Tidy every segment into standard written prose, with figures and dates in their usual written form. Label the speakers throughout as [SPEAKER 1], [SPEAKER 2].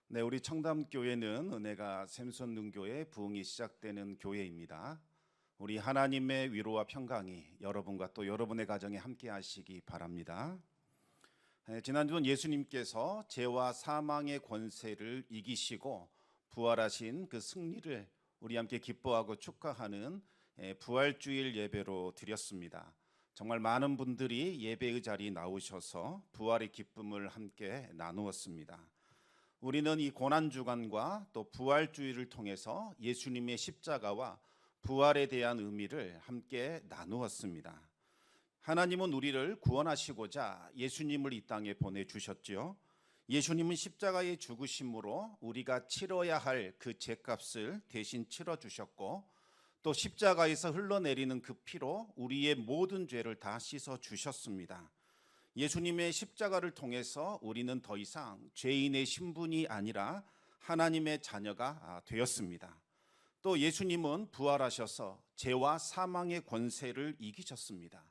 [SPEAKER 1] 네, 우리 청담교회는 은혜가 샘손능교회 부흥이 시작되는 교회입니다. 우리 하나님의 위로와 평강이 여러분과 또 여러분의 가정에 함께 하시기 바랍니다. 지난주는 예수님께서 죄와 사망의 권세를 이기시고 부활하신 그 승리를 우리 함께 기뻐하고 축하하는 부활주일 예배로 드렸습니다. 정말 많은 분들이 예배의 자리에 나오셔서 부활의 기쁨을 함께 나누었습니다. 우리는 이 고난주간과 또 부활주의를 통해서 예수님의 십자가와 부활에 대한 의미를 함께 나누었습니다. 하나님은 우리를 구원하시고자 예수님을 이 땅에 보내주셨죠. 예수님은 십자가의 죽으심으로 우리가 치러야 할 그 죄값을 대신 치러주셨고, 또 십자가에서 흘러내리는 그 피로 우리의 모든 죄를 다 씻어주셨습니다. 예수님의 십자가를 통해서 우리는 더 이상 죄인의 신분이 아니라 하나님의 자녀가 되었습니다. 또 예수님은 부활하셔서 죄와 사망의 권세를 이기셨습니다.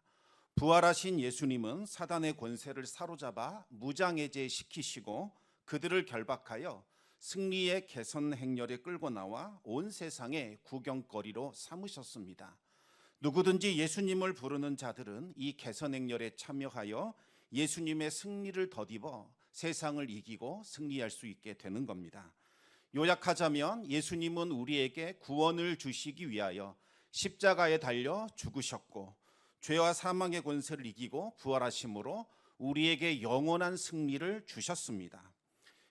[SPEAKER 1] 부활하신 예수님은 사단의 권세를 사로잡아 무장해제시키시고 그들을 결박하여 승리의 개선 행렬에 끌고 나와 온 세상의 구경거리로 삼으셨습니다. 누구든지 예수님을 부르는 자들은 이 개선 행렬에 참여하여 예수님의 승리를 덧입어 세상을 이기고 승리할 수 있게 되는 겁니다. 요약하자면 예수님은 우리에게 구원을 주시기 위하여 십자가에 달려 죽으셨고, 죄와 사망의 권세를 이기고 부활하심으로 우리에게 영원한 승리를 주셨습니다.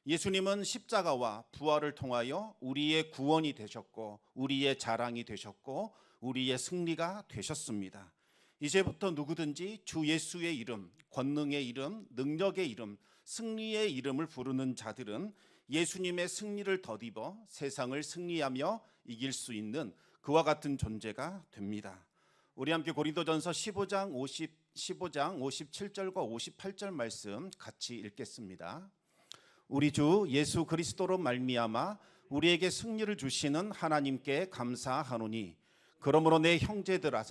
[SPEAKER 1] 예수님은 십자가와 부활을 통하여 우리의 구원이 되셨고, 우리의 자랑이 되셨고, 우리의 승리가 되셨습니다. 이제부터 누구든지 주 예수의 이름, 권능의 이름, 능력의 이름, 승리의 이름을 부르는 자들은 예수님의 승리를 덧입어 세상을 승리하며 이길 수 있는 그와 같은 존재가 됩니다. 우리 함께 고린도전서 15장 57절과 58절 말씀 같이 읽겠습니다. 우리 주 예수 그리스도로 말미암아 우리에게 승리를 주시는 하나님께 감사하노니, 그러므로 내 형제들아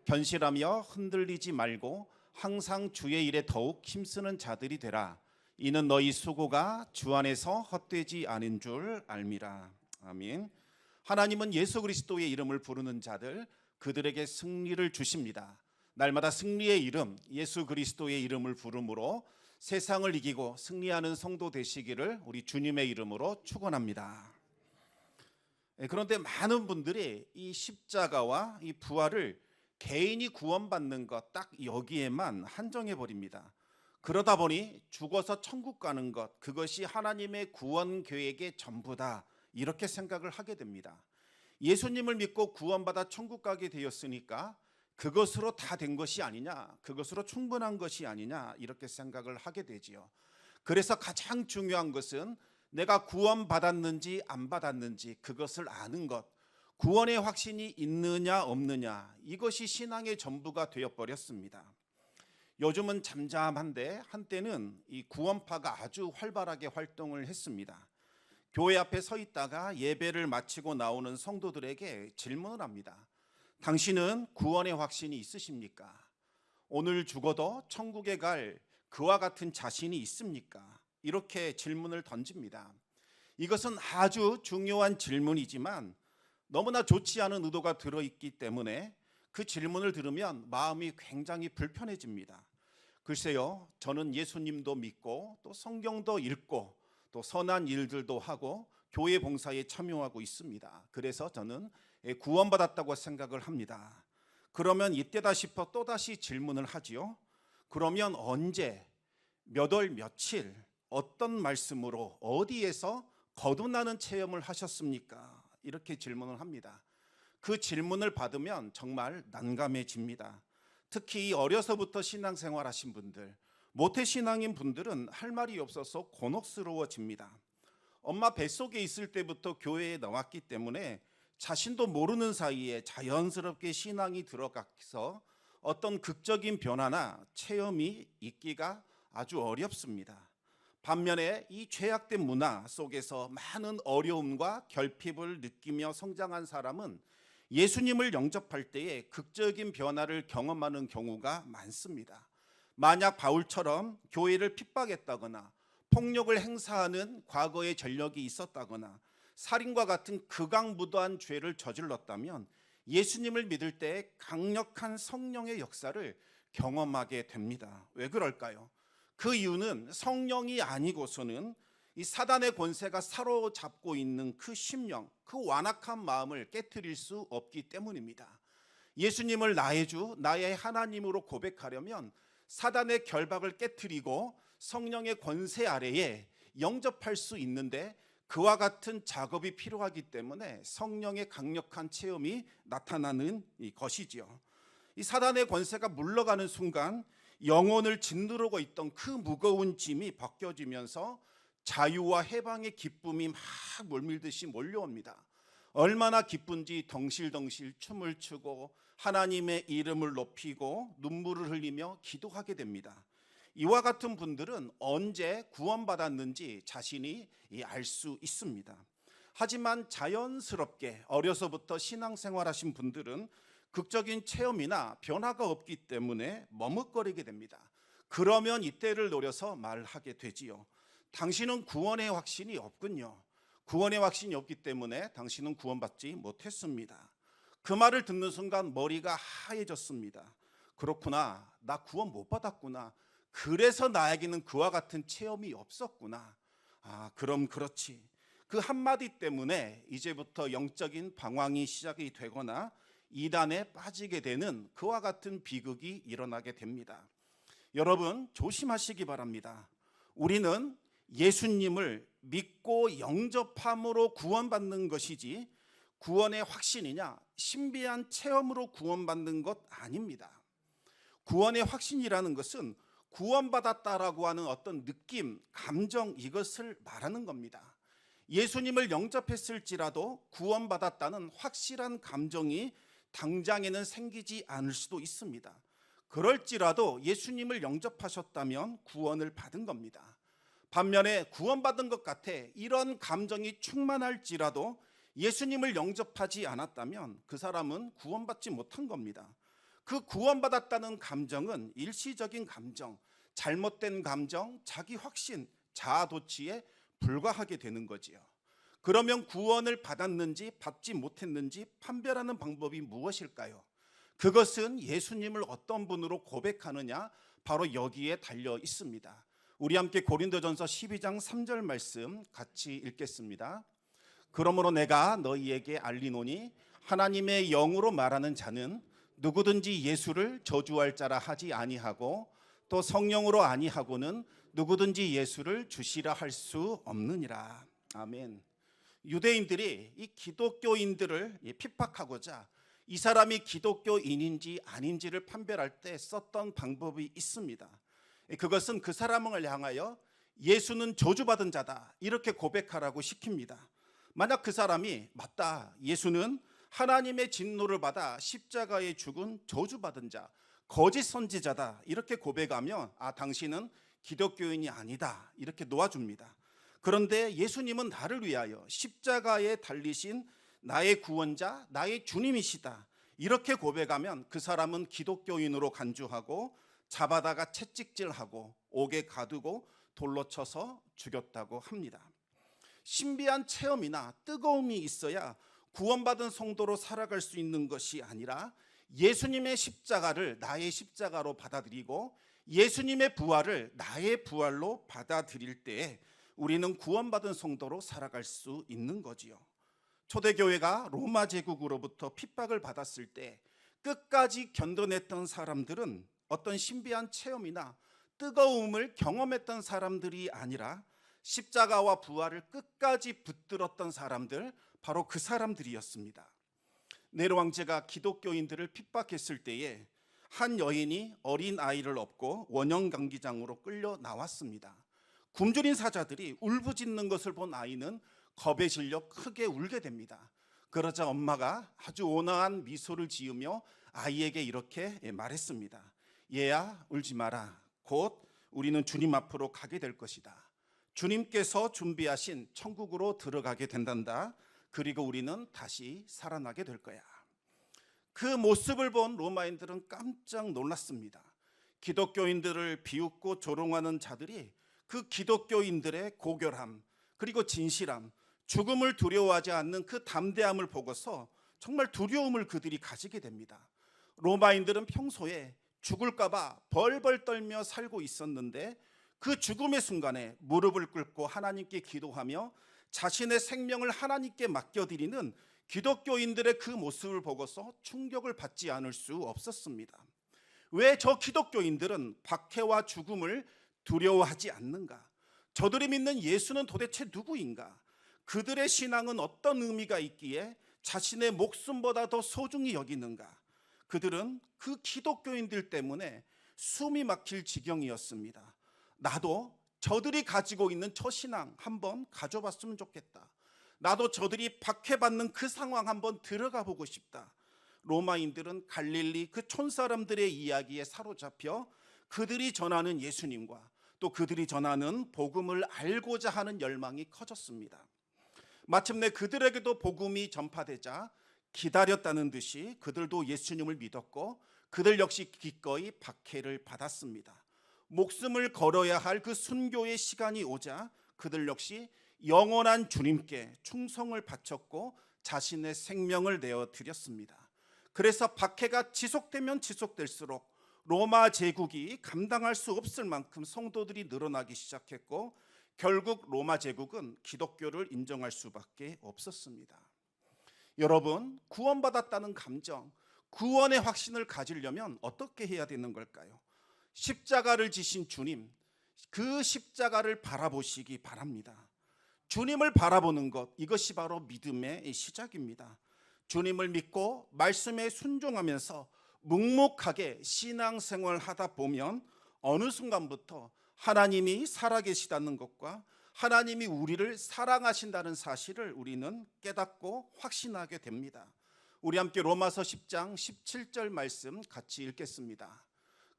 [SPEAKER 1] 견실하며 흔들리지 말고 항상 주의 일에 더욱 힘쓰는 자들이 되라. 이는 너희 수고가 주 안에서 헛되지 않은 줄 알미라. 아멘. 하나님은 예수 그리스도의 이름을 부르는 자들, 그들에게 승리를 주십니다. 날마다 승리의 이름, 예수 그리스도의 이름을 부름으로 세상을 이기고 승리하는 성도 되시기를 우리 주님의 이름으로 축원합니다. 그런데 많은 분들이 이 십자가와 이 부활을 개인이 구원받는 것 딱 여기에만 한정해 버립니다. 그러다 보니 죽어서 천국 가는 것, 그것이 하나님의 구원 계획의 전부다, 이렇게 생각을 하게 됩니다. 예수님을 믿고 구원받아 천국 가게 되었으니까 그것으로 다 된 것이 아니냐, 그것으로 충분한 것이 아니냐, 이렇게 생각을 하게 되지요. 그래서 가장 중요한 것은 내가 구원받았는지 안 받았는지 그것을 아는 것, 구원의 확신이 있느냐 없느냐, 이것이 신앙의 전부가 되어버렸습니다. 요즘은 잠잠한데 한때는 이 구원파가 아주 활발하게 활동을 했습니다. 교회 앞에 서 있다가 예배를 마치고 나오는 성도들에게 질문을 합니다. 당신은 구원의 확신이 있으십니까? 오늘 죽어도 천국에 갈 그와 같은 자신이 있습니까? 이렇게 질문을 던집니다. 이것은 아주 중요한 질문이지만 너무나 좋지 않은 의도가 들어있기 때문에 그 질문을 들으면 마음이 굉장히 불편해집니다. 글쎄요, 저는 예수님도 믿고 또 성경도 읽고 또 선한 일들도 하고 교회 봉사에 참여하고 있습니다. 그래서 저는 구원받았다고 생각을 합니다. 그러면 이때다 싶어 또다시 질문을 하지요. 그러면 언제, 몇 월 며칠, 어떤 말씀으로 어디에서 거듭나는 체험을 하셨습니까? 이렇게 질문을 합니다. 그 질문을 받으면 정말 난감해집니다. 특히 어려서부터 신앙생활 하신 분들, 모태신앙인 분들은 할 말이 없어서 곤혹스러워집니다. 엄마 뱃속에 있을 때부터 교회에 나왔기 때문에 자신도 모르는 사이에 자연스럽게 신앙이 들어가서 어떤 극적인 변화나 체험이 있기가 아주 어렵습니다. 반면에 이 죄악된 문화 속에서 많은 어려움과 결핍을 느끼며 성장한 사람은 예수님을 영접할 때에 극적인 변화를 경험하는 경우가 많습니다. 만약 바울처럼 교회를 핍박했다거나 폭력을 행사하는 과거의 전력이 있었다거나 살인과 같은 극악무도한 죄를 저질렀다면 예수님을 믿을 때 강력한 성령의 역사를 경험하게 됩니다. 왜 그럴까요? 그 이유는 성령이 아니고서는 이 사단의 권세가 사로잡고 있는 그 심령, 그 완악한 마음을 깨트릴 수 없기 때문입니다. 예수님을 나의 주, 나의 하나님으로 고백하려면 사단의 결박을 깨트리고 성령의 권세 아래에 영접할 수 있는데 그와 같은 작업이 필요하기 때문에 성령의 강력한 체험이 나타나는 것이지요. 이 사단의 권세가 물러가는 순간 영혼을 짓누르고 있던 그 무거운 짐이 벗겨지면서 자유와 해방의 기쁨이 막 몰밀듯이 몰려옵니다. 얼마나 기쁜지 덩실덩실 춤을 추고 하나님의 이름을 높이고 눈물을 흘리며 기도하게 됩니다. 이와 같은 분들은 언제 구원받았는지 자신이 알 수 있습니다. 하지만 자연스럽게 어려서부터 신앙생활하신 분들은 극적인 체험이나 변화가 없기 때문에 머뭇거리게 됩니다. 그러면 이때를 노려서 말하게 되지요. 당신은 구원의 확신이 없군요. 구원의 확신이 없기 때문에 당신은 구원받지 못했습니다. 그 말을 듣는 순간 머리가 하얘졌습니다. 그렇구나. 나 구원 못 받았구나. 그래서 나에게는 그와 같은 체험이 없었구나. 그럼 그렇지. 그 한마디 때문에 이제부터 영적인 방황이 시작이 되거나 이단에 빠지게 되는 그와 같은 비극이 일어나게 됩니다. 여러분 조심하시기 바랍니다. 우리는 예수님을 믿고 영접함으로 구원받는 것이지 구원의 확신이냐 신비한 체험으로 구원받는 것 아닙니다. 구원의 확신이라는 것은 구원받았다라고 하는 어떤 느낌, 감정 이것을 말하는 겁니다. 예수님을 영접했을지라도 구원받았다는 확실한 감정이 당장에는 생기지 않을 수도 있습니다. 그럴지라도 예수님을 영접하셨다면 구원을 받은 겁니다. 반면에 구원받은 것 같아 이런 감정이 충만할지라도 예수님을 영접하지 않았다면 그 사람은 구원받지 못한 겁니다. 그 구원받았다는 감정은 일시적인 감정, 잘못된 감정, 자기 확신, 자아 도취에 불과하게 되는 거지요. 그러면 구원을 받았는지 받지 못했는지 판별하는 방법이 무엇일까요? 그것은 예수님을 어떤 분으로 고백하느냐 바로 여기에 달려 있습니다. 우리 함께 고린도전서 12장 3절 말씀 같이 읽겠습니다. 그러므로 내가 너희에게 알리노니 하나님의 영으로 말하는 자는 누구든지 예수를 저주할 자라 하지 아니하고 또 성령으로 아니하고는 누구든지 예수를 주시라 할 수 없느니라. 아멘. 유대인들이 이 기독교인들을 핍박하고자 이 사람이 기독교인인지 아닌지를 판별할 때 썼던 방법이 있습니다. 그것은 그 사람을 향하여 예수는 저주받은 자다 이렇게 고백하라고 시킵니다. 만약 그 사람이 맞다, 예수는 하나님의 진노를 받아 십자가에 죽은 저주받은 자, 거짓 선지자다 이렇게 고백하면 당신은 기독교인이 아니다 이렇게 놓아줍니다. 그런데 예수님은 나를 위하여 십자가에 달리신 나의 구원자, 나의 주님이시다 이렇게 고백하면 그 사람은 기독교인으로 간주하고 잡아다가 채찍질하고 옥에 가두고 돌로 쳐서 죽였다고 합니다. 신비한 체험이나 뜨거움이 있어야 구원받은 성도로 살아갈 수 있는 것이 아니라 예수님의 십자가를 나의 십자가로 받아들이고 예수님의 부활을 나의 부활로 받아들일 때에 우리는 구원받은 성도로 살아갈 수 있는 거지요. 초대교회가 로마 제국으로부터 핍박을 받았을 때 끝까지 견뎌냈던 사람들은 어떤 신비한 체험이나 뜨거움을 경험했던 사람들이 아니라 십자가와 부활을 끝까지 붙들었던 사람들, 바로 그 사람들이었습니다. 네로 황제가 기독교인들을 핍박했을 때에 한 여인이 어린 아이를 업고 원형 강기장으로 끌려 나왔습니다. 굶주린 사자들이 울부짖는 것을 본 아이는 겁에 질려 크게 울게 됩니다. 그러자 엄마가 아주 온화한 미소를 지으며 아이에게 이렇게 말했습니다. 얘야, 울지 마라. 곧 우리는 주님 앞으로 가게 될 것이다. 주님께서 준비하신 천국으로 들어가게 된단다. 그리고 우리는 다시 살아나게 될 거야. 그 모습을 본 로마인들은 깜짝 놀랐습니다. 기독교인들을 비웃고 조롱하는 자들이 그 기독교인들의 고결함, 그리고 진실함, 죽음을 두려워하지 않는 그 담대함을 보고서 정말 두려움을 그들이 가지게 됩니다. 로마인들은 평소에 죽을까 봐 벌벌 떨며 살고 있었는데 그 죽음의 순간에 무릎을 꿇고 하나님께 기도하며 자신의 생명을 하나님께 맡겨드리는 기독교인들의 그 모습을 보고서 충격을 받지 않을 수 없었습니다. 왜 저 기독교인들은 박해와 죽음을 두려워하지 않는가? 저들이 믿는 예수는 도대체 누구인가? 그들의 신앙은 어떤 의미가 있기에 자신의 목숨보다 더 소중히 여기는가? 그들은 그 기독교인들 때문에 숨이 막힐 지경이었습니다. 나도 저들이 가지고 있는 저 신앙 한번 가져봤으면 좋겠다. 나도 저들이 박해받는 그 상황 한번 들어가 보고 싶다. 로마인들은 갈릴리 그 촌사람들의 이야기에 사로잡혀 그들이 전하는 예수님과 또 그들이 전하는 복음을 알고자 하는 열망이 커졌습니다. 마침내 그들에게도 복음이 전파되자 기다렸다는 듯이 그들도 예수님을 믿었고 그들 역시 기꺼이 박해를 받았습니다. 목숨을 걸어야 할 그 순교의 시간이 오자 그들 역시 영원한 주님께 충성을 바쳤고 자신의 생명을 내어 드렸습니다. 그래서 박해가 지속되면 지속될수록 로마 제국이 감당할 수 없을 만큼 성도들이 늘어나기 시작했고 결국 로마 제국은 기독교를 인정할 수밖에 없었습니다. 여러분, 구원받았다는 감정, 구원의 확신을 가지려면 어떻게 해야 되는 걸까요? 십자가를 지신 주님, 그 십자가를 바라보시기 바랍니다. 주님을 바라보는 것, 이것이 바로 믿음의 시작입니다. 주님을 믿고 말씀에 순종하면서 묵묵하게 신앙생활을 하다 보면 어느 순간부터 하나님이 살아계시다는 것과 하나님이 우리를 사랑하신다는 사실을 우리는 깨닫고 확신하게 됩니다. 우리 함께 로마서 10장 17절 말씀 같이 읽겠습니다.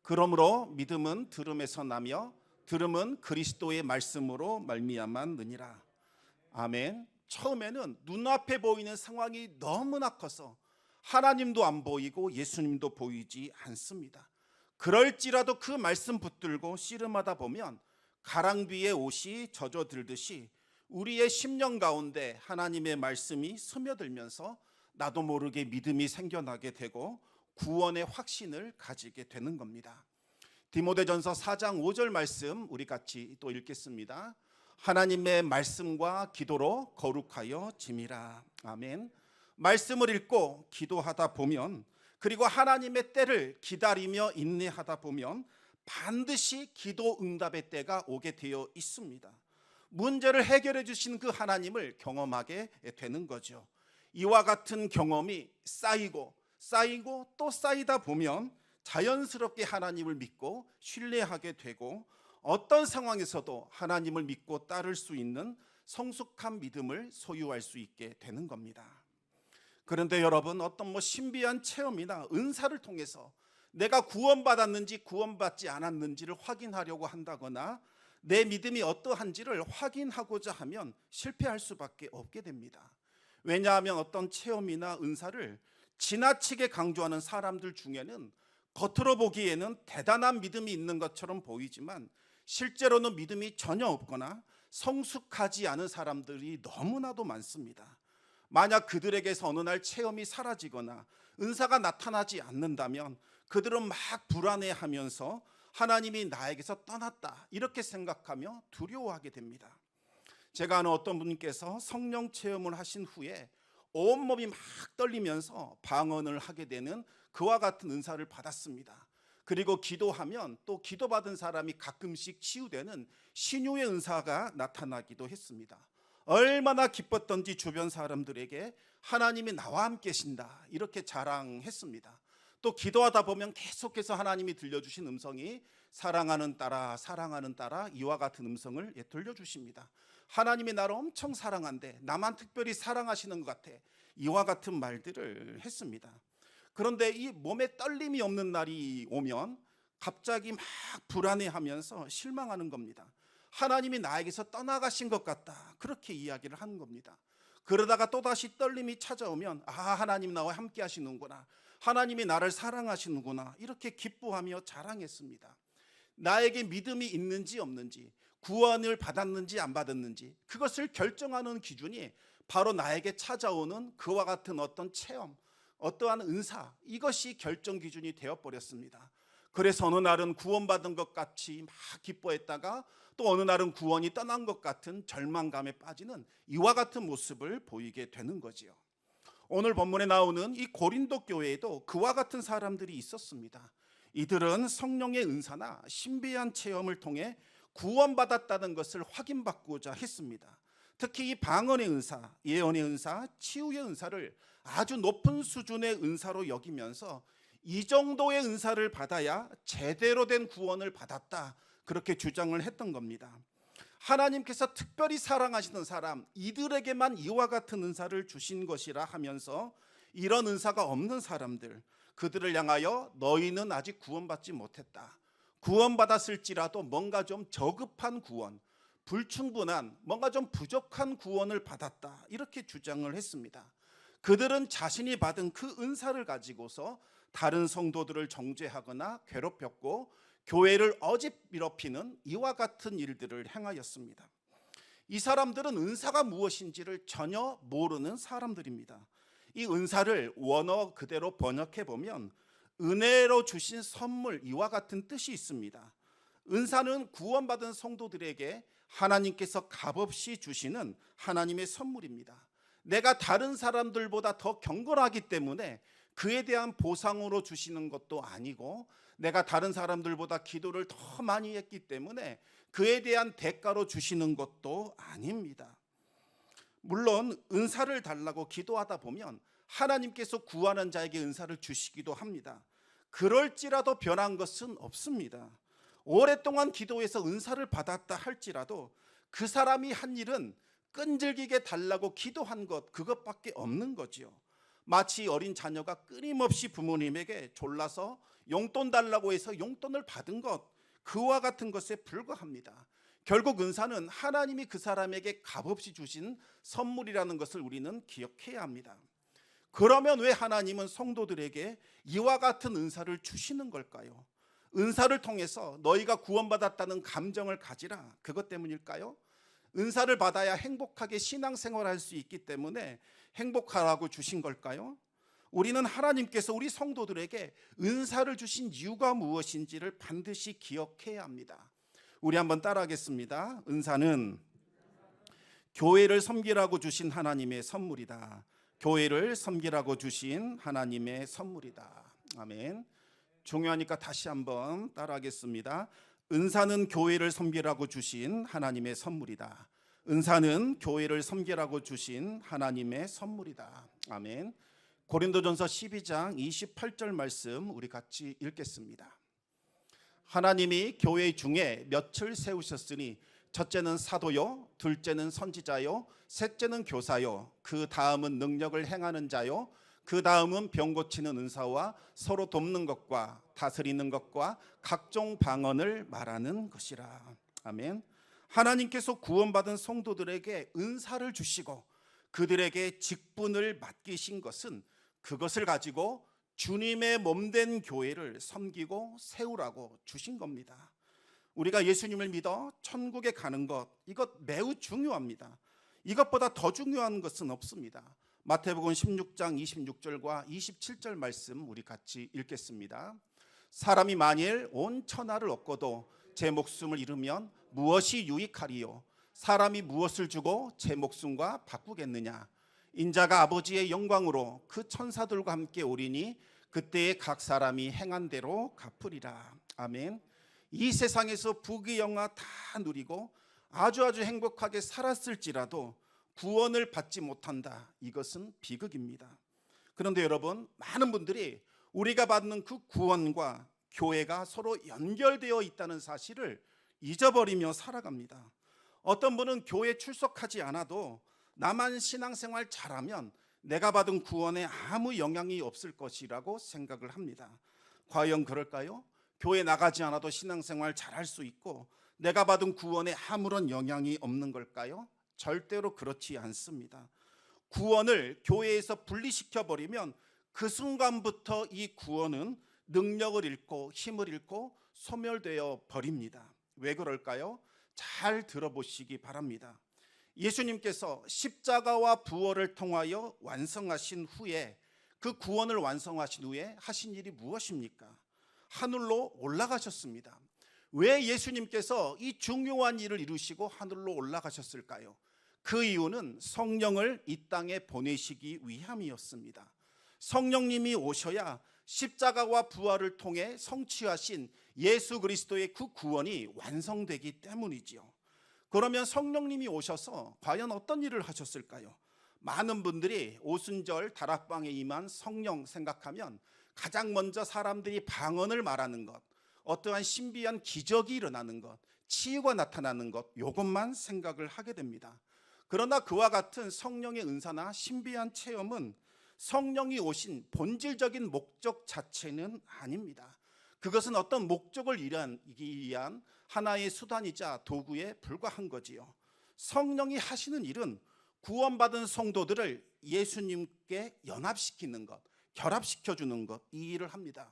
[SPEAKER 1] 그러므로 믿음은 들음에서 나며 들음은 그리스도의 말씀으로 말미암았느니라. 아멘. 처음에는 눈앞에 보이는 상황이 너무나 커서 하나님도 안 보이고 예수님도 보이지 않습니다. 그럴지라도 그 말씀 붙들고 씨름하다 보면 가랑비에 옷이 젖어들듯이 우리의 심령 가운데 하나님의 말씀이 스며들면서 나도 모르게 믿음이 생겨나게 되고 구원의 확신을 가지게 되는 겁니다. 디모데전서 4장 5절 말씀 우리 같이 또 읽겠습니다. 하나님의 말씀과 기도로 거룩하여 짐이라. 아멘. 말씀을 읽고 기도하다 보면 그리고 하나님의 때를 기다리며 인내하다 보면 반드시 기도 응답의 때가 오게 되어 있습니다. 문제를 해결해 주신 그 하나님을 경험하게 되는 거죠. 이와 같은 경험이 쌓이고 또 쌓이다 보면 자연스럽게 하나님을 믿고 신뢰하게 되고 어떤 상황에서도 하나님을 믿고 따를 수 있는 성숙한 믿음을 소유할 수 있게 되는 겁니다. 그런데 여러분, 어떤 신비한 체험이나 은사를 통해서 내가 구원받았는지 구원받지 않았는지를 확인하려고 한다거나 내 믿음이 어떠한지를 확인하고자 하면 실패할 수밖에 없게 됩니다. 왜냐하면 어떤 체험이나 은사를 지나치게 강조하는 사람들 중에는 겉으로 보기에는 대단한 믿음이 있는 것처럼 보이지만 실제로는 믿음이 전혀 없거나 성숙하지 않은 사람들이 너무나도 많습니다. 만약 그들에게서 어느 날 체험이 사라지거나 은사가 나타나지 않는다면 그들은 막 불안해하면서 하나님이 나에게서 떠났다 이렇게 생각하며 두려워하게 됩니다. 제가 아는 어떤 분께서 성령 체험을 하신 후에 온몸이 막 떨리면서 방언을 하게 되는 그와 같은 은사를 받았습니다. 그리고 기도하면 또 기도받은 사람이 가끔씩 치유되는 신유의 은사가 나타나기도 했습니다. 얼마나 기뻤던지 주변 사람들에게 하나님이 나와 함께 계신다 이렇게 자랑했습니다. 또 기도하다 보면 계속해서 하나님이 들려주신 음성이 사랑하는 딸아 이와 같은 음성을 들려주십니다. 하나님이 나를 엄청 사랑한대, 나만 특별히 사랑하시는 것 같아, 이와 같은 말들을 했습니다. 그런데 이 몸에 떨림이 없는 날이 오면 갑자기 막 불안해하면서 실망하는 겁니다. 하나님이 나에게서 떠나가신 것 같다 그렇게 이야기를 하는 겁니다. 그러다가 또다시 떨림이 찾아오면 하나님 나와 함께 하시는구나, 하나님이 나를 사랑하시는구나 이렇게 기뻐하며 자랑했습니다. 나에게 믿음이 있는지 없는지, 구원을 받았는지 안 받았는지 그것을 결정하는 기준이 바로 나에게 찾아오는 그와 같은 어떤 체험, 어떠한 은사, 이것이 결정 기준이 되어버렸습니다. 그래서 어느 날은 구원받은 것 같이 막 기뻐했다가 또 어느 날은 구원이 떠난 것 같은 절망감에 빠지는 이와 같은 모습을 보이게 되는 거지요. 오늘 본문에 나오는 이 고린도 교회에도 그와 같은 사람들이 있었습니다. 이들은 성령의 은사나 신비한 체험을 통해 구원받았다는 것을 확인받고자 했습니다. 특히 이 방언의 은사, 예언의 은사, 치유의 은사를 아주 높은 수준의 은사로 여기면서 이 정도의 은사를 받아야 제대로 된 구원을 받았다, 그렇게 주장을 했던 겁니다. 하나님께서 특별히 사랑하시는 사람, 이들에게만 이와 같은 은사를 주신 것이라 하면서 이런 은사가 없는 사람들, 그들을 향하여 너희는 아직 구원받지 못했다, 구원받았을지라도 뭔가 좀 저급한 구원, 불충분한, 뭔가 좀 부족한 구원을 받았다, 이렇게 주장을 했습니다. 그들은 자신이 받은 그 은사를 가지고서 다른 성도들을 정죄하거나 괴롭혔고 교회를 어지럽히는 이와 같은 일들을 행하였습니다. 이 사람들은 은사가 무엇인지를 전혀 모르는 사람들입니다. 이 은사를 원어 그대로 번역해 보면 은혜로 주신 선물, 이와 같은 뜻이 있습니다. 은사는 구원받은 성도들에게 하나님께서 값없이 주시는 하나님의 선물입니다. 내가 다른 사람들보다 더 경건하기 때문에 그에 대한 보상으로 주시는 것도 아니고, 내가 다른 사람들보다 기도를 더 많이 했기 때문에 그에 대한 대가로 주시는 것도 아닙니다. 물론 은사를 달라고 기도하다 보면 하나님께서 구하는 자에게 은사를 주시기도 합니다. 그럴지라도 변한 것은 없습니다. 오랫동안 기도해서 은사를 받았다 할지라도 그 사람이 한 일은 끈질기게 달라고 기도한 것, 그것밖에 없는 거지요. 마치 어린 자녀가 끊임없이 부모님에게 졸라서 용돈 달라고 해서 용돈을 받은 것, 그와 같은 것에 불과합니다. 결국 은사는 하나님이 그 사람에게 값없이 주신 선물이라는 것을 우리는 기억해야 합니다. 그러면 왜 하나님은 성도들에게 이와 같은 은사를 주시는 걸까요? 은사를 통해서 너희가 구원받았다는 감정을 가지라, 그것 때문일까요? 은사를 받아야 행복하게 신앙생활할 수 있기 때문에 행복하라고 주신 걸까요? 우리는 하나님께서 우리 성도들에게 은사를 주신 이유가 무엇인지를 반드시 기억해야 합니다. 우리 한번 따라하겠습니다. 은사는 교회를 섬기라고 주신 하나님의 선물이다. 교회를 섬기라고 주신 하나님의 선물이다. 아멘. 중요하니까 다시 한번 따라하겠습니다. 은사는 교회를 섬기라고 주신 하나님의 선물이다. 은사는 교회를 섬기라고 주신 하나님의 선물이다. 아멘. 고린도전서 12장 28절 말씀 우리 같이 읽겠습니다. 하나님이 교회 중에 몇을 세우셨으니 첫째는 사도요, 둘째는 선지자요, 셋째는 교사요, 그 다음은 능력을 행하는 자요, 그 다음은 병 고치는 은사와 서로 돕는 것과 다스리는 것과 각종 방언을 말하는 것이라. 아멘. 하나님께서 구원받은 성도들에게 은사를 주시고 그들에게 직분을 맡기신 것은 그것을 가지고 주님의 몸된 교회를 섬기고 세우라고 주신 겁니다. 우리가 예수님을 믿어 천국에 가는 것, 이것 매우 중요합니다. 이것보다 더 중요한 것은 없습니다. 마태복음 16장 26절과 27절 말씀 우리 같이 읽겠습니다. 사람이 만일 온 천하를 얻고도 제 목숨을 잃으면 무엇이 유익하리요? 사람이 무엇을 주고 제 목숨과 바꾸겠느냐? 인자가 아버지의 영광으로 그 천사들과 함께 오리니 그때에 각 사람이 행한 대로 갚으리라. 아멘. 이 세상에서 부귀영화 다 누리고 아주 행복하게 살았을지라도 구원을 받지 못한다, 이것은 비극입니다. 그런데 여러분, 많은 분들이 우리가 받는 그 구원과 교회가 서로 연결되어 있다는 사실을 잊어버리며 살아갑니다. 어떤 분은 교회 출석하지 않아도 나만 신앙생활 잘하면 내가 받은 구원에 아무 영향이 없을 것이라고 생각을 합니다. 과연 그럴까요? 교회 나가지 않아도 신앙생활 잘할 수 있고 내가 받은 구원에 아무런 영향이 없는 걸까요? 절대로 그렇지 않습니다. 구원을 교회에서 분리시켜 버리면 그 순간부터 이 구원은 능력을 잃고 힘을 잃고 소멸되어 버립니다. 왜 그럴까요? 잘 들어보시기 바랍니다. 예수님께서 십자가와 부활을 통하여 완성하신 후에, 그 구원을 완성하신 후에 하신 일이 무엇입니까? 하늘로 올라가셨습니다. 왜 예수님께서 이 중요한 일을 이루시고 하늘로 올라가셨을까요? 그 이유는 성령을 이 땅에 보내시기 위함이었습니다. 성령님이 오셔야 십자가와 부활을 통해 성취하신 예수 그리스도의 그 구원이 완성되기 때문이지요. 그러면 성령님이 오셔서 과연 어떤 일을 하셨을까요? 많은 분들이 오순절 다락방에 임한 성령 생각하면 가장 먼저 사람들이 방언을 말하는 것, 어떠한 신비한 기적이 일어나는 것, 치유가 나타나는 것, 이것만 생각을 하게 됩니다. 그러나 그와 같은 성령의 은사나 신비한 체험은 성령이 오신 본질적인 목적 자체는 아닙니다. 그것은 어떤 목적을 이루기 위한 하나의 수단이자 도구에 불과한 거지요. 성령이 하시는 일은 구원받은 성도들을 예수님께 연합시키는 것, 결합시켜주는 것, 이 일을 합니다.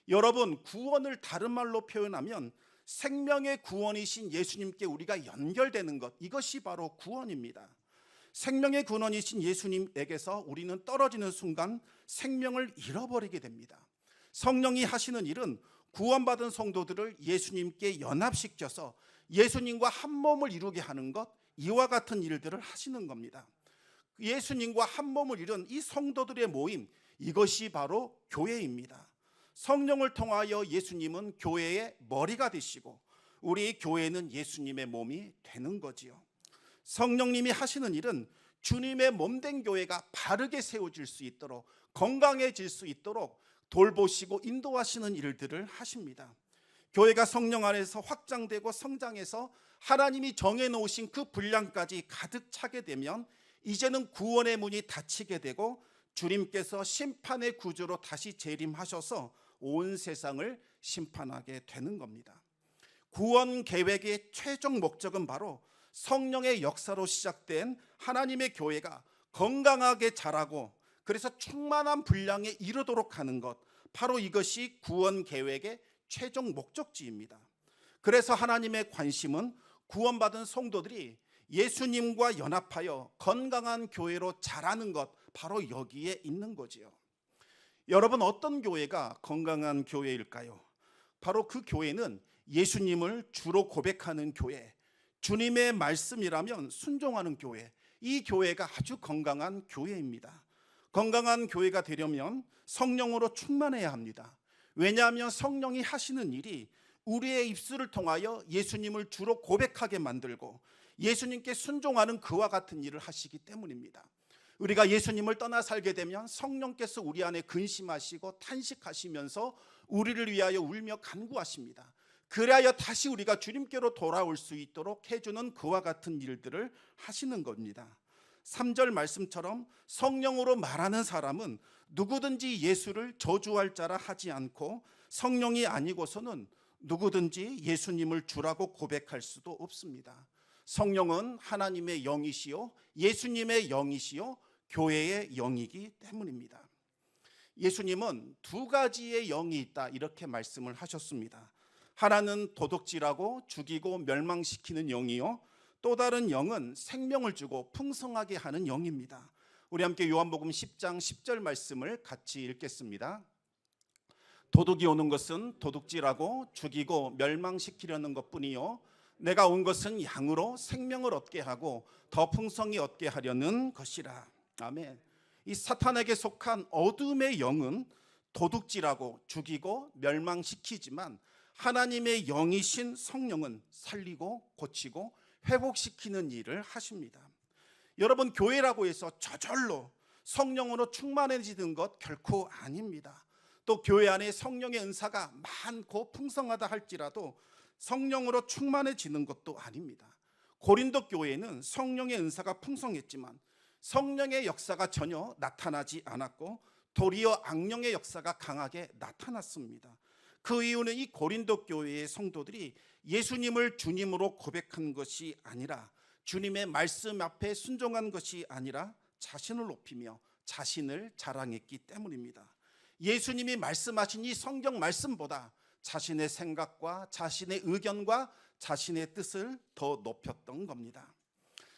[SPEAKER 1] 여러분, 구원을 다른 말로 표현하면 생명의 구원이신 예수님께 우리가 연결되는 것, 이것이 바로 구원입니다. 생명의 근원이신 예수님에게서 우리는 떨어지는 순간 생명을 잃어버리게 됩니다. 성령이 하시는 일은 구원받은 성도들을 예수님께 연합시켜서 예수님과 한 몸을 이루게 하는 것, 이와 같은 일들을 하시는 겁니다. 예수님과 한 몸을 이룬 이 성도들의 모임, 이것이 바로 교회입니다. 성령을 통하여 예수님은 교회의 머리가 되시고 우리 교회는 예수님의 몸이 되는 거지요. 성령님이 하시는 일은 주님의 몸된 교회가 바르게 세워질 수 있도록, 건강해질 수 있도록 돌보시고 인도하시는 일들을 하십니다. 교회가 성령 안에서 확장되고 성장해서 하나님이 정해놓으신 그 분량까지 가득 차게 되면 이제는 구원의 문이 닫히게 되고 주님께서 심판의 구주로 다시 재림하셔서 온 세상을 심판하게 되는 겁니다. 구원 계획의 최종 목적은 바로 성령의 역사로 시작된 하나님의 교회가 건강하게 자라고 그래서 충만한 분량에 이르도록 하는 것, 바로 이것이 구원 계획의 최종 목적지입니다. 그래서 하나님의 관심은 구원받은 성도들이 예수님과 연합하여 건강한 교회로 자라는 것, 바로 여기에 있는 거지요. 여러분, 어떤 교회가 건강한 교회일까요? 바로 그 교회는 예수님을 주로 고백하는 교회, 주님의 말씀이라면 순종하는 교회, 이 교회가 아주 건강한 교회입니다. 건강한 교회가 되려면 성령으로 충만해야 합니다. 왜냐하면 성령이 하시는 일이 우리의 입술을 통하여 예수님을 주로 고백하게 만들고 예수님께 순종하는 그와 같은 일을 하시기 때문입니다. 우리가 예수님을 떠나 살게 되면 성령께서 우리 안에 근심하시고 탄식하시면서 우리를 위하여 울며 간구하십니다. 그래야 다시 우리가 주님께로 돌아올 수 있도록 해주는 그와 같은 일들을 하시는 겁니다. 3절 말씀처럼 성령으로 말하는 사람은 누구든지 예수를 저주할 자라 하지 않고 성령이 아니고서는 누구든지 예수님을 주라고 고백할 수도 없습니다. 성령은 하나님의 영이시요 예수님의 영이시요 교회의 영이기 때문입니다. 예수님은 두 가지의 영이 있다, 이렇게 말씀을 하셨습니다. 하나는 도둑질하고 죽이고 멸망시키는 영이요, 또 다른 영은 생명을 주고 풍성하게 하는 영입니다. 우리 함께 요한복음 10장 10절 말씀을 같이 읽겠습니다. 도둑이 오는 것은 도둑질하고 죽이고 멸망시키려는 것뿐이요, 내가 온 것은 양으로 생명을 얻게 하고 더 풍성히 얻게 하려는 것이라. 아멘. 이 사탄에게 속한 어둠의 영은 도둑질하고 죽이고 멸망시키지만 하나님의 영이신 성령은 살리고 고치고 회복시키는 일을 하십니다. 여러분, 교회라고 해서 저절로 성령으로 충만해지는 것 결코 아닙니다. 또 교회 안에 성령의 은사가 많고 풍성하다 할지라도 성령으로 충만해지는 것도 아닙니다. 고린도 교회는 성령의 은사가 풍성했지만 성령의 역사가 전혀 나타나지 않았고 도리어 악령의 역사가 강하게 나타났습니다. 그 이유는 이 고린도 교회의 성도들이 예수님을 주님으로 고백한 것이 아니라, 주님의 말씀 앞에 순종한 것이 아니라 자신을 높이며 자신을 자랑했기 때문입니다. 예수님이 말씀하신 이 성경 말씀보다 자신의 생각과 자신의 의견과 자신의 뜻을 더 높였던 겁니다.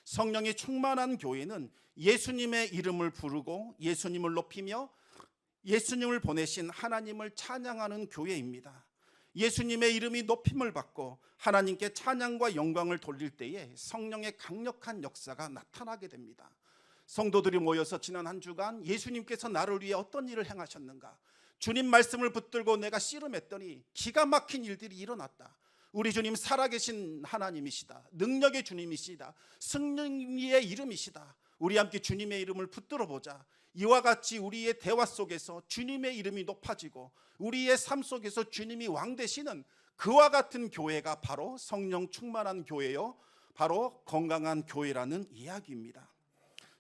[SPEAKER 1] 성령이 충만한 교회는 예수님의 이름을 부르고 예수님을 높이며 예수님을 보내신 하나님을 찬양하는 교회입니다. 예수님의 이름이 높임을 받고 하나님께 찬양과 영광을 돌릴 때에 성령의 강력한 역사가 나타나게 됩니다. 성도들이 모여서 지난 한 주간 예수님께서 나를 위해 어떤 일을 행하셨는가, 주님 말씀을 붙들고 내가 씨름했더니 기가 막힌 일들이 일어났다. 우리 주님 살아계신 하나님이시다. 능력의 주님이시다. 승리의 이름이시다. 우리 함께 주님의 이름을 붙들어 보자. 이와 같이 우리의 대화 속에서 주님의 이름이 높아지고 우리의 삶 속에서 주님이 왕 되시는 그와 같은 교회가 바로 성령 충만한 교회요, 바로 건강한 교회라는 이야기입니다.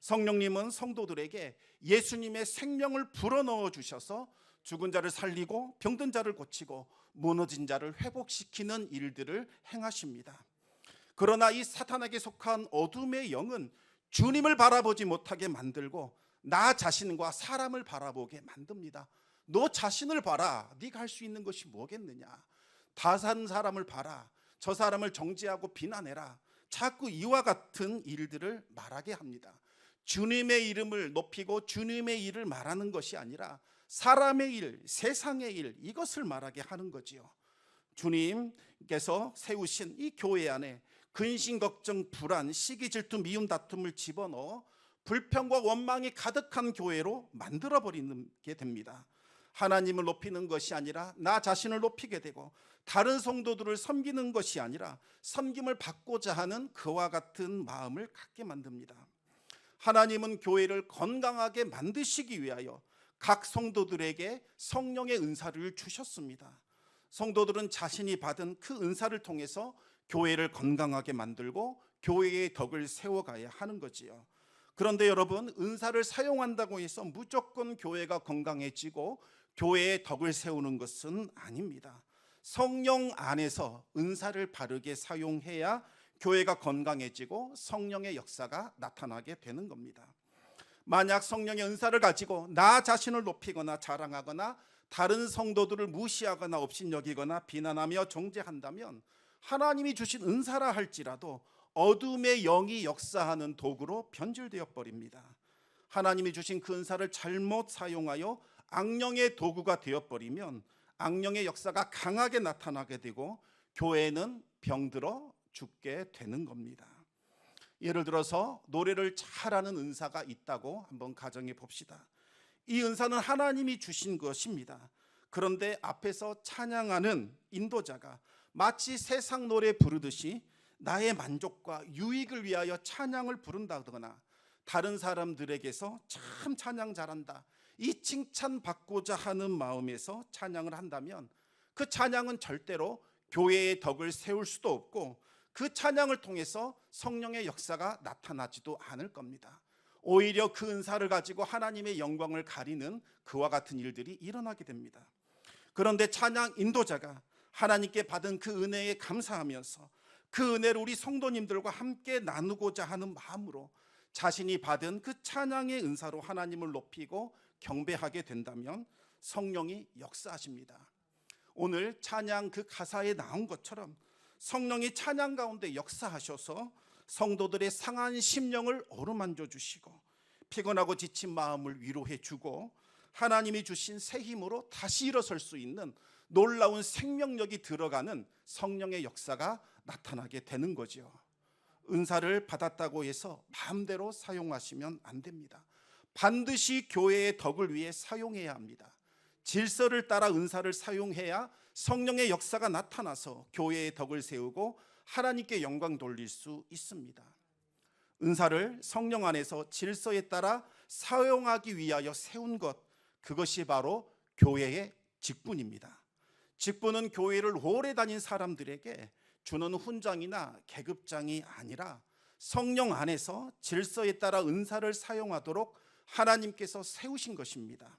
[SPEAKER 1] 성령님은 성도들에게 예수님의 생명을 불어넣어 주셔서 죽은 자를 살리고 병든 자를 고치고 무너진 자를 회복시키는 일들을 행하십니다. 그러나 이 사탄에게 속한 어둠의 영은 주님을 바라보지 못하게 만들고 나 자신과 사람을 바라보게 만듭니다. 너 자신을 봐라. 네가 할 수 있는 것이 뭐겠느냐. 다른 사람을 봐라. 저 사람을 정죄하고 비난해라. 자꾸 이와 같은 일들을 말하게 합니다. 주님의 이름을 높이고 주님의 일을 말하는 것이 아니라 사람의 일, 세상의 일, 이것을 말하게 하는 거지요. 주님께서 세우신 이 교회 안에 근심, 걱정, 불안, 시기, 질투, 미움, 다툼을 집어넣어 불평과 원망이 가득한 교회로 만들어버리게 됩니다. 하나님을 높이는 것이 아니라 나 자신을 높이게 되고 다른 성도들을 섬기는 것이 아니라 섬김을 받고자 하는 그와 같은 마음을 갖게 만듭니다. 하나님은 교회를 건강하게 만드시기 위하여 각 성도들에게 성령의 은사를 주셨습니다. 성도들은 자신이 받은 그 은사를 통해서 교회를 건강하게 만들고 교회의 덕을 세워가야 하는 거지요. 그런데 여러분, 은사를 사용한다고 해서 무조건 교회가 건강해지고 교회의 덕을 세우는 것은 아닙니다. 성령 안에서 은사를 바르게 사용해야 교회가 건강해지고 성령의 역사가 나타나게 되는 겁니다. 만약 성령의 은사를 가지고 나 자신을 높이거나 자랑하거나 다른 성도들을 무시하거나 업신여기거나 비난하며 정죄한다면 하나님이 주신 은사라 할지라도 어둠의 영이 역사하는 도구로 변질되어 버립니다. 하나님이 주신 그 은사를 잘못 사용하여 악령의 도구가 되어버리면 악령의 역사가 강하게 나타나게 되고 교회는 병들어 죽게 되는 겁니다. 예를 들어서 노래를 잘하는 은사가 있다고 한번 가정해 봅시다. 이 은사는 하나님이 주신 것입니다. 그런데 앞에서 찬양하는 인도자가 마치 세상 노래 부르듯이 나의 만족과 유익을 위하여 찬양을 부른다거나 다른 사람들에게서 참 찬양 잘한다, 이 칭찬 받고자 하는 마음에서 찬양을 한다면 그 찬양은 절대로 교회의 덕을 세울 수도 없고 그 찬양을 통해서 성령의 역사가 나타나지도 않을 겁니다. 오히려 그 은사를 가지고 하나님의 영광을 가리는 그와 같은 일들이 일어나게 됩니다. 그런데 찬양 인도자가 하나님께 받은 그 은혜에 감사하면서 그 은혜를 우리 성도님들과 함께 나누고자 하는 마음으로 자신이 받은 그 찬양의 은사로 하나님을 높이고 경배하게 된다면 성령이 역사하십니다. 오늘 찬양 그 가사에 나온 것처럼 성령이 찬양 가운데 역사하셔서 성도들의 상한 심령을 어루만져 주시고 피곤하고 지친 마음을 위로해 주고 하나님이 주신 새 힘으로 다시 일어설 수 있는 놀라운 생명력이 들어가는 성령의 역사가 나타나게 되는 거죠. 은사를 받았다고 해서 마음대로 사용하시면 안 됩니다. 반드시 교회의 덕을 위해 사용해야 합니다. 질서를 따라 은사를 사용해야 성령의 역사가 나타나서 교회의 덕을 세우고 하나님께 영광 돌릴 수 있습니다. 은사를 성령 안에서 질서에 따라 사용하기 위하여 세운 것, 그것이 바로 교회의 직분입니다. 직분은 교회를 오래 다닌 사람들에게 주는 훈장이나 계급장이 아니라 성령 안에서 질서에 따라 은사를 사용하도록 하나님께서 세우신 것입니다.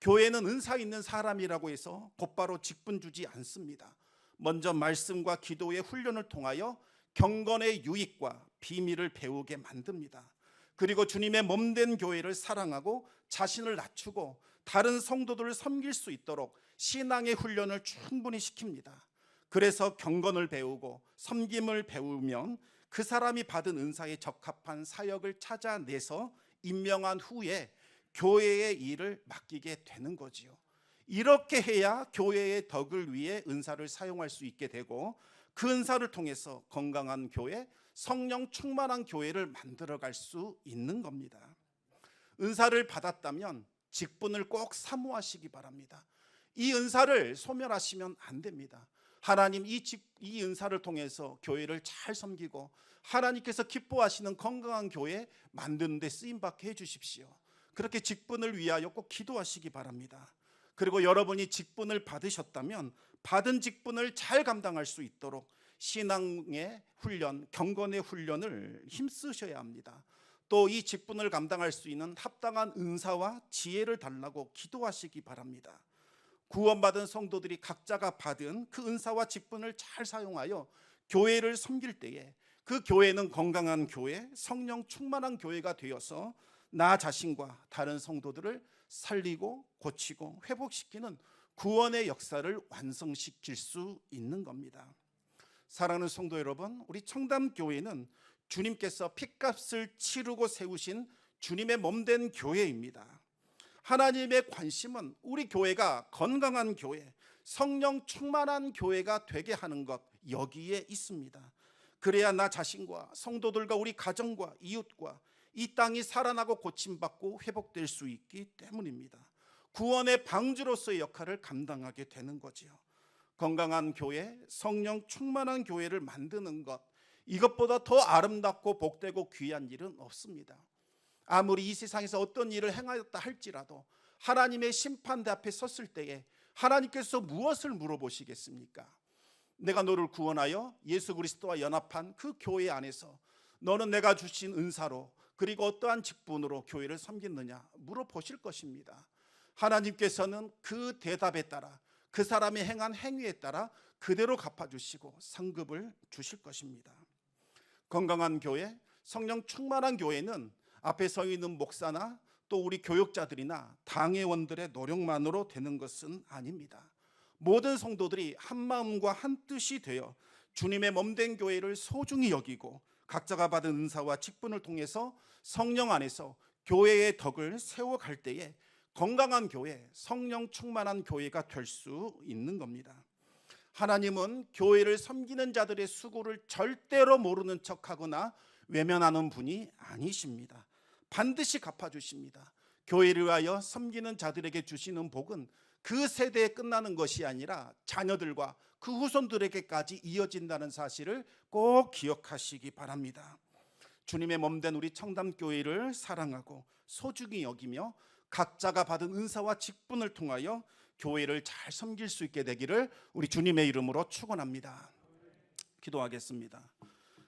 [SPEAKER 1] 교회는 은사 있는 사람이라고 해서 곧바로 직분 주지 않습니다. 먼저 말씀과 기도의 훈련을 통하여 경건의 유익과 비밀을 배우게 만듭니다. 그리고 주님의 몸된 교회를 사랑하고 자신을 낮추고 다른 성도들을 섬길 수 있도록 신앙의 훈련을 충분히 시킵니다. 그래서 경건을 배우고 섬김을 배우면 그 사람이 받은 은사에 적합한 사역을 찾아내서 임명한 후에 교회의 일을 맡기게 되는 거지요. 이렇게 해야 교회의 덕을 위해 은사를 사용할 수 있게 되고, 그 은사를 통해서 건강한 교회, 성령 충만한 교회를 만들어갈 수 있는 겁니다. 은사를 받았다면 직분을 꼭 사모하시기 바랍니다. 이 은사를 소멸하시면 안 됩니다. 하나님 이 은사를 통해서 교회를 잘 섬기고 하나님께서 기뻐하시는 건강한 교회 만드는 데 쓰임받게 해주십시오. 그렇게 직분을 위하여 꼭 기도하시기 바랍니다. 그리고 여러분이 직분을 받으셨다면 받은 직분을 잘 감당할 수 있도록 신앙의 훈련, 경건의 훈련을 힘쓰셔야 합니다. 또 이 직분을 감당할 수 있는 합당한 은사와 지혜를 달라고 기도하시기 바랍니다. 구원받은 성도들이 각자가 받은 그 은사와 직분을 잘 사용하여 교회를 섬길 때에 그 교회는 건강한 교회, 성령 충만한 교회가 되어서 나 자신과 다른 성도들을 살리고 고치고 회복시키는 구원의 역사를 완성시킬 수 있는 겁니다. 사랑하는 성도 여러분, 우리 청담교회는 주님께서 핏값을 치르고 세우신 주님의 몸된 교회입니다. 하나님의 관심은 우리 교회가 건강한 교회, 성령 충만한 교회가 되게 하는 것, 여기에 있습니다. 그래야 나 자신과 성도들과 우리 가정과 이웃과 이 땅이 살아나고 고침받고 회복될 수 있기 때문입니다. 구원의 방주로서의 역할을 감당하게 되는 거지요. 건강한 교회, 성령 충만한 교회를 만드는 것, 이것보다 더 아름답고 복되고 귀한 일은 없습니다. 아무리 이 세상에서 어떤 일을 행하였다 할지라도 하나님의 심판대 앞에 섰을 때에 하나님께서 무엇을 물어보시겠습니까? 내가 너를 구원하여 예수 그리스도와 연합한 그 교회 안에서 너는 내가 주신 은사로 그리고 어떠한 직분으로 교회를 섬겼느냐 물어보실 것입니다. 하나님께서는 그 대답에 따라 그 사람이 행한 행위에 따라 그대로 갚아주시고 상급을 주실 것입니다. 건강한 교회, 성령 충만한 교회는 앞에 서 있는 목사나 또 우리 교육자들이나 당회원들의 노력만으로 되는 것은 아닙니다. 모든 성도들이 한 마음과 한 뜻이 되어 주님의 몸된 교회를 소중히 여기고 각자가 받은 은사와 직분을 통해서 성령 안에서 교회의 덕을 세워갈 때에 건강한 교회, 성령 충만한 교회가 될 수 있는 겁니다. 하나님은 교회를 섬기는 자들의 수고를 절대로 모르는 척하거나 외면하는 분이 아니십니다. 반드시 갚아주십니다. 교회를 위하여 섬기는 자들에게 주시는 복은 그 세대에 끝나는 것이 아니라 자녀들과 그 후손들에게까지 이어진다는 사실을 꼭 기억하시기 바랍니다. 주님의 몸된 우리 청담교회를 사랑하고 소중히 여기며 각자가 받은 은사와 직분을 통하여 교회를 잘 섬길 수 있게 되기를 우리 주님의 이름으로 축원합니다. 기도하겠습니다.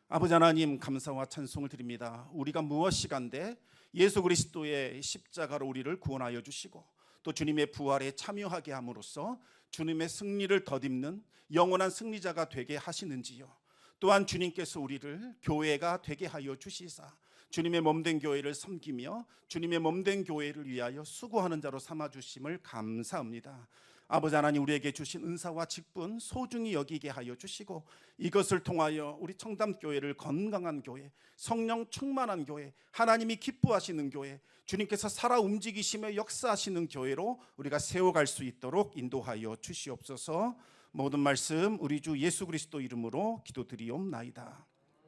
[SPEAKER 1] 아버지 하나님, 감사와 찬송을 드립니다. 우리가 무엇이간데 예수 그리스도의 십자가로 우리를 구원하여 주시고 또 주님의 부활에 참여하게 함으로써 주님의 승리를 덧입는 영원한 승리자가 되게 하시는지요. 또한 주님께서 우리를 교회가 되게 하여 주시사 주님의 몸된 교회를 섬기며 주님의 몸된 교회를 위하여 수고하는 자로 삼아주심을 감사합니다. 아버지 하나님, 우리에게 주신 은사와 직분 소중히 여기게 하여 주시고 이것을 통하여 우리 청담교회를 건강한 교회, 성령 충만한 교회, 하나님이 기뻐하시는 교회, 주님께서 살아 움직이시며 역사하시는 교회로 우리가 세워갈 수 있도록 인도하여 주시옵소서. 모든 말씀 우리 주 예수 그리스도 이름으로 기도드리옵나이다.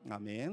[SPEAKER 1] 아멘.